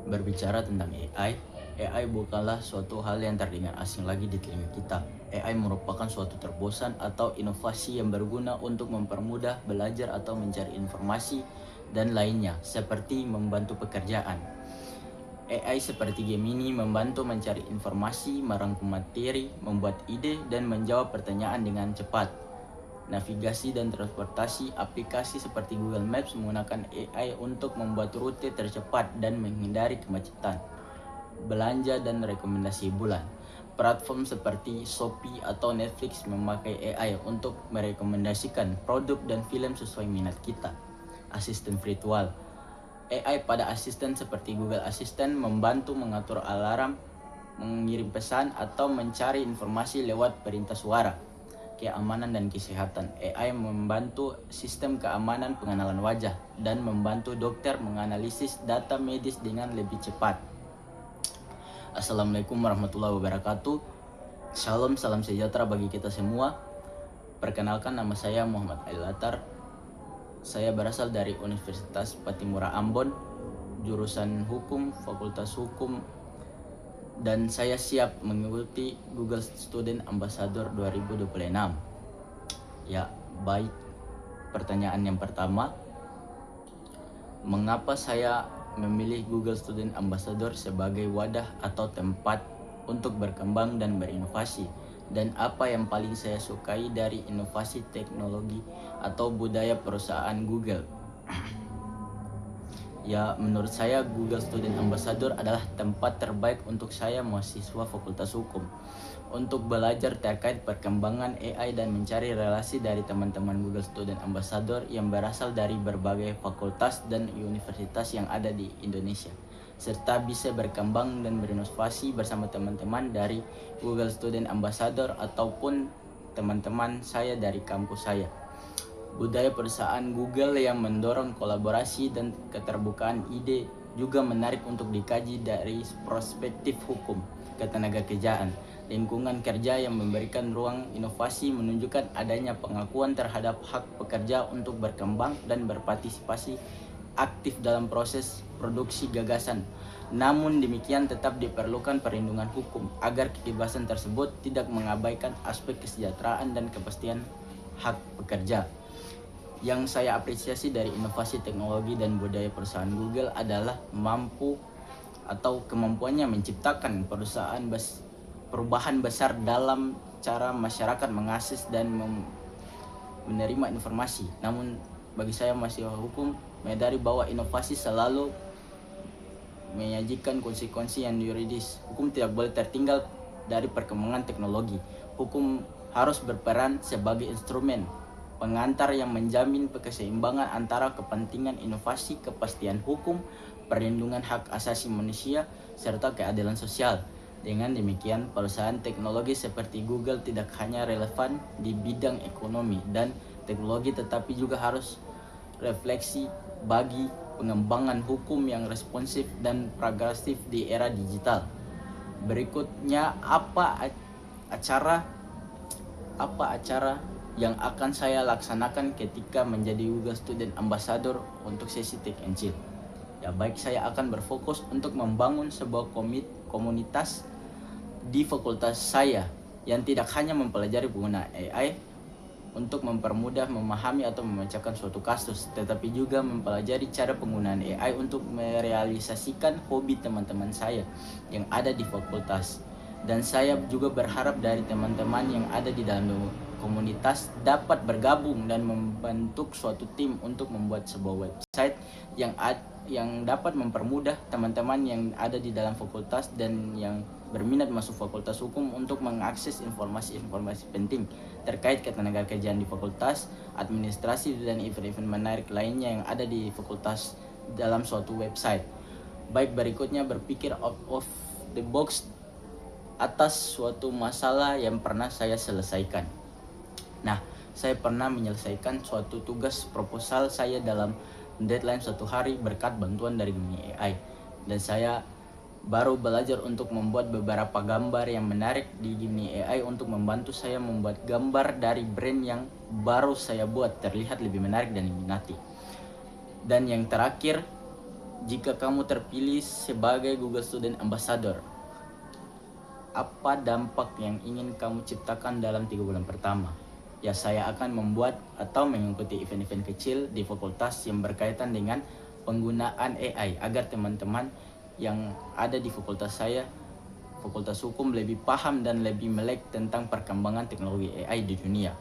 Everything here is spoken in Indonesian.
Berbicara tentang AI bukanlah suatu hal yang terdengar asing lagi di telinga kita. AI merupakan suatu terobosan atau inovasi yang berguna untuk mempermudah belajar atau mencari informasi dan lainnya, seperti membantu pekerjaan. AI seperti Gemini membantu mencari informasi, merangkum materi, membuat ide, dan menjawab pertanyaan dengan cepat. Navigasi dan transportasi, aplikasi seperti Google Maps menggunakan AI untuk membuat rute tercepat dan menghindari kemacetan. Belanja dan rekomendasi bulan. Platform seperti Shopee atau Netflix memakai AI untuk merekomendasikan produk dan film sesuai minat kita. Asisten virtual. AI pada asisten seperti Google Assistant membantu mengatur alarm, mengirim pesan, atau mencari informasi lewat perintah suara. Keamanan dan kesehatan. AI membantu sistem keamanan pengenalan wajah dan membantu dokter menganalisis data medis dengan lebih cepat. Assalamualaikum warahmatullahi wabarakatuh. Shalom, salam sejahtera bagi kita semua. Perkenalkan, nama saya Muhammad Ailatar. Saya berasal dari Universitas Patimura Ambon, jurusan Hukum, Fakultas Hukum, dan saya siap mengikuti Google Student Ambassador 2026. Ya, baik. Pertanyaan yang pertama, mengapa saya memilih Google Student Ambassador sebagai wadah atau tempat untuk berkembang dan berinovasi? Dan apa yang paling saya sukai dari inovasi teknologi atau budaya perusahaan Google? Ya, menurut saya Google Student Ambassador adalah tempat terbaik untuk saya, mahasiswa Fakultas Hukum, untuk belajar terkait perkembangan AI dan mencari relasi dari teman-teman Google Student Ambassador yang berasal dari berbagai fakultas dan universitas yang ada di Indonesia, serta bisa berkembang dan berinovasi bersama teman-teman dari Google Student Ambassador ataupun teman-teman saya dari kampus saya. Budaya perusahaan Google yang mendorong kolaborasi dan keterbukaan ide juga menarik untuk dikaji dari perspektif hukum, ketenagakerjaan. Lingkungan kerja yang memberikan ruang inovasi menunjukkan adanya pengakuan terhadap hak pekerja untuk berkembang dan berpartisipasi aktif dalam proses produksi gagasan. Namun demikian tetap diperlukan perlindungan hukum agar kebebasan tersebut tidak mengabaikan aspek kesejahteraan dan kepastian hak pekerja. Yang saya apresiasi dari inovasi teknologi dan budaya perusahaan Google adalah kemampuannya menciptakan perubahan besar dalam cara masyarakat mengakses dan menerima informasi. Namun bagi saya mahasiswa hukum menyadari bahwa inovasi selalu menyajikan konsekuensi yang yuridis. Hukum tidak boleh tertinggal dari perkembangan teknologi. Hukum harus berperan sebagai instrumen pengantar yang menjamin keseimbangan antara kepentingan inovasi, kepastian hukum, perlindungan hak asasi manusia, serta keadilan sosial. Dengan demikian, perusahaan teknologi seperti Google tidak hanya relevan di bidang ekonomi dan teknologi, tetapi juga harus refleksi bagi pengembangan hukum yang responsif dan progresif di era digital. Berikutnya, apa acara yang akan saya laksanakan ketika menjadi Google Student Ambassador untuk sesi Tech and Chill? Ya, baik, saya akan berfokus untuk membangun sebuah komunitas di fakultas saya yang tidak hanya mempelajari penggunaan AI untuk mempermudah memahami atau memecahkan suatu kasus, tetapi juga mempelajari cara penggunaan AI untuk merealisasikan hobi teman-teman saya yang ada di fakultas. Dan saya juga berharap dari teman-teman yang ada di dalam komunitas dapat bergabung dan membentuk suatu tim untuk membuat sebuah website yang dapat mempermudah teman-teman yang ada di dalam fakultas dan yang berminat masuk fakultas hukum untuk mengakses informasi-informasi penting terkait ketenagakerjaan di fakultas, administrasi, dan event-event menarik lainnya yang ada di fakultas dalam suatu website. Baik, berikutnya berpikir out of the box atas suatu masalah yang pernah saya selesaikan. Nah, saya pernah menyelesaikan suatu tugas proposal saya dalam deadline 1 hari berkat bantuan dari Gemini AI. Dan saya baru belajar untuk membuat beberapa gambar yang menarik di Gemini AI untuk membantu saya membuat gambar dari brand yang baru saya buat terlihat lebih menarik dan diminati. Dan yang terakhir, Jika kamu terpilih sebagai Google Student Ambassador, apa dampak yang ingin kamu ciptakan dalam 3 bulan pertama? Ya, saya akan membuat atau mengikuti event-event kecil di fakultas yang berkaitan dengan penggunaan AI agar teman-teman yang ada di fakultas saya, Fakultas Hukum, lebih paham dan lebih melek tentang perkembangan teknologi AI di dunia.